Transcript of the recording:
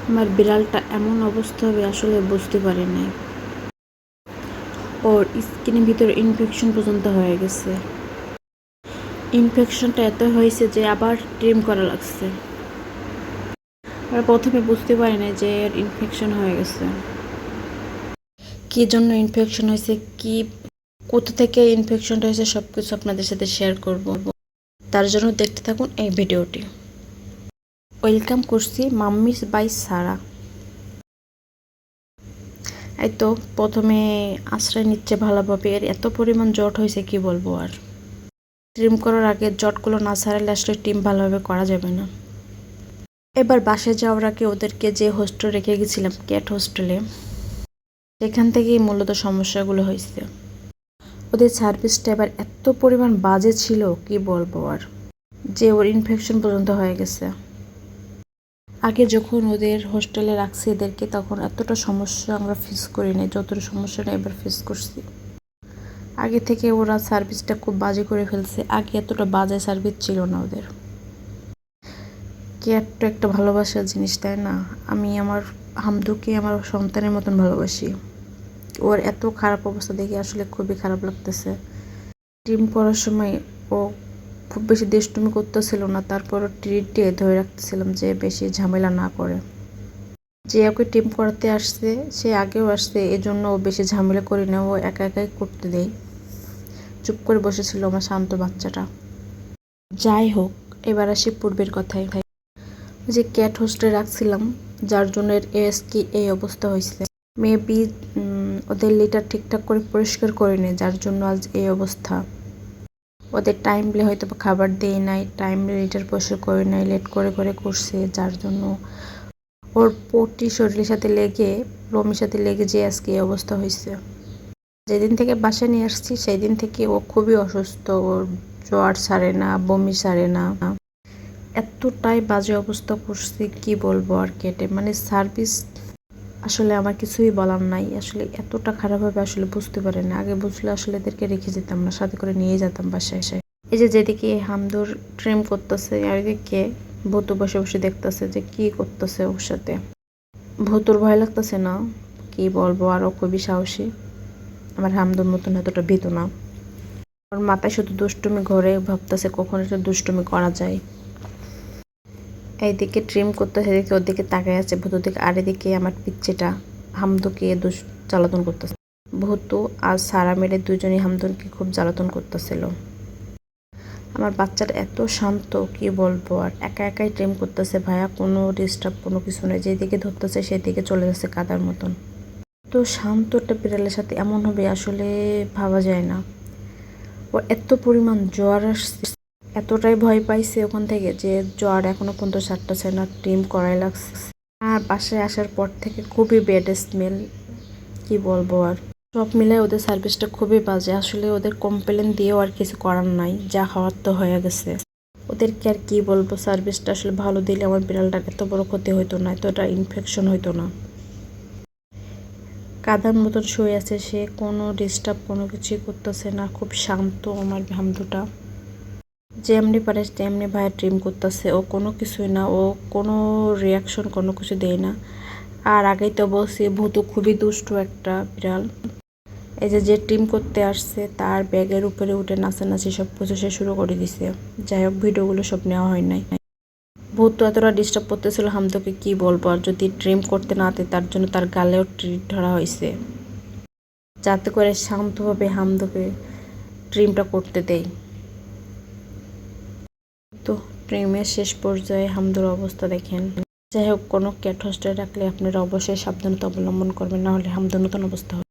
আমার বিড়ালটা এমন অবস্থা হবে আসলে বুঝতে পারি নাই। ওর স্কিনের ভিতরে ইনফেকশন পর্যন্ত হয়ে গেছে। ইনফেকশনটা এত হয়েছে যে আবার ট্রিম করা লাগছে। আর প্রথমে বুঝতে পারি না যে এর ইনফেকশন হয়ে গেছে। কী জন্য ইনফেকশন হয়েছে, কি কোথা থেকে ইনফেকশনটা হয়েছে সব কিছু আপনাদের সাথে শেয়ার করব। তার জন্য দেখতে থাকুন এই ভিডিওটি। ওয়েলকাম করছি মাম্মিস বাই সারা। এই তো প্রথমে আশ্রয় নিচ্ছে ভালোভাবে। এর এত পরিমাণ জট হয়েছে কি বলবো আর। ট্রিম করার আগে জটগুলো না ছাড়ালে আসলে ট্রিম ভালোভাবে করা যাবে না। এবার বাসায় যাওয়ার আগে ওদেরকে যে হোস্টেলে রেখে গেছিলাম, ক্যাট হোস্টেলে, সেখান থেকেই মূলত সমস্যাগুলো হয়েছে। ওদের সার্ভিসটা এবার এত পরিমাণ বাজে ছিল কি বলবো আর, যে ওর ইনফেকশন পর্যন্ত হয়ে গেছে। আগে যখন ওদের হোস্টেলে রাখছি এদেরকে, তখন এতটা সমস্যা আমরা ফেস করি নাই যতটা সমস্যাটা এবার ফেস করছি। আগে থেকে ওরা সার্ভিসটা খুব বাজে করে ফেলছে। আগে এতটা বাজে সার্ভিস ছিল না ওদের। কেয়ার তো একটা ভালোবাসার জিনিস, তাই না? আমি আমার হামদুকে আমার সন্তানের মতন ভালোবাসি। ওর এত খারাপ অবস্থা দেখে আসলে খুবই খারাপ লাগতেছে। ট্রিম করার সময় ও খুব বেশি দুষ্টুমি করতেছিল না, তারপরও ট্রিটে ধরে রাখতেছিলাম যে বেশি ঝামেলা না করে। যে ওকে ট্রিম করাতে আসছে সে আগেও আসছে, এজন্য ও বেশি ঝামেলা করি না, ও একা একাই করতে দেয়। চুপ করে বসেছিল আমার শান্ত বাচ্চাটা। যাই হোক, এবার আসি পূর্বের কথায়। যে ক্যাট হোস্টেলে রাখছিলাম, যার জন্য এর এই অবস্থা হয়েছে। মেবি ওদের লিটার ঠিকঠাক করে পরিষ্কার করে নেই, যার জন্য আজ এই অবস্থা। ওদের টাইমলি হয়তো খাবার দেয় নাই, টাইমলি লিটার পরিষ্কার করে নাই, লেট করে করে করছে, যার জন্য ওর পটি শরীরের সাথে লেগে, লোমের সাথে লেগে যে আজকে এই অবস্থা হয়েছে। যেদিন থেকে বাসায় নিয়ে আসছি সেই দিন থেকে ও খুবই অসুস্থ। ওর জ্বর ছাড়ে না, বমি ছাড়ে না, এতটাই বাজে অবস্থা করছে কি বলবো আর। কেটে মানে সার্ভিস আসলে আমার কিছুই বলার নাই। আসলে এতটা খারাপ হবে আসলে বুঝতে পারি না। আগে বুঝলে আসলে এদেরকে রেখে যেতাম না, সাথে করে নিয়ে যেতাম বাসায়। এই যে যেদিকে হামদুর ট্রিম করতেছে আর এদিকে ভুতু বসে বসে দেখতেছে যে কি করতেছে ওর সাথে। ভুতুর ভয় লাগতেছে না, কি বলবো, আরও খুবই সাহসী। আমার হামদুর মতন এতটা ভীতু না। ওর মাথায় শুধু দুষ্টুমি ঘরে, ভাবতেছে কখন একটা দুষ্টুমি করা যায়। এইদিকে ট্রিম করতেছে, এদিকে ওর দিকে তাকায় আছে ভুতুর দিকে, আর এদিকে আমার পিচ্চিটা হামদুকে জ্বালাতন করতেছে। ভুতু আর সারা মেরে দুজনই হামদুকে খুব জ্বালাতন করতেছিল। আমার বাচ্চাটা এত শান্ত কি বলবো আর, একা একাই ট্রিম করতেছে ভাইয়া, কোনো ডিস্টার্ব কোনো কিছু নেই। যেদিকে ধরতেছে সেদিকে চলে যাচ্ছে কাদার মতন। তো শান্ত একটা বিড়ালের সাথে এমন হবে আসলে ভাবা যায় না। ও এত পরিমাণ জ্বর আসছে, এতটাই ভয় পাইছে ওখান থেকে যে জ্বর এখনো পর্যন্ত সারতেছে না, ট্রিম করাই লাগছে। আর বাসায় আসার পর থেকে খুবই ব্যাড স্মেল, কি বলবো আর। সব মিলায় ওদের সার্ভিসটা খুবই বাজে। আসলে ওদের কমপ্লেন দিয়েও আর কিছু করার নাই, যা হওয়ার তো হয়ে গেছে। ওদেরকে আর কি বলবো, সার্ভিসটা আসলে ভালো দিলে আমার বিড়ালটার এত বড় ক্ষতি হইতো না, এতটা ইনফেকশন হইতো না। কাদার মতন শুয়ে আছে সে, কোনো ডিস্টার্ব কোনো কিছুই করতেছে না, খুব শান্ত আমার হামদুটা। যেমনি পারে তেমনি ভাইয়া ট্রিম করতেছে, ও কোনো কিছুই না, ও কোনো রিয়াকশন কোনো কিছু দেয় না। আর আগেই তো বলছি ভূতু খুবই দুষ্টু একটা বিড়াল। এই যে ট্রিম করতে আসছে তার ব্যাগের উপরে উঠে নাচানাচি সব কিছু সে শুরু করে দিছে। যাই হোক, ভিডিওগুলো সব নেওয়া হয় নাই। ভূত তো এতটা ডিস্টার্ব করতেছিল হামদুকে কি বলবো আর। যদি ট্রিম করতে না আতে তার জন্য তার গালেও ট্রিট ধরা হয়েছে, যাতে করে শান্তভাবে হামদুকে ট্রিমটা করতে দেয়। তো ট্রিমের শেষ পর্যায়ে হামদুর অবস্থা দেখেন। যাই হোক, কোনো ক্যাট হোস্টেলে রাখলে আপনারা অবশ্যই সাবধানতা অবলম্বন করবেন, না হলে হামদুর নতুন অবস্থা হবে।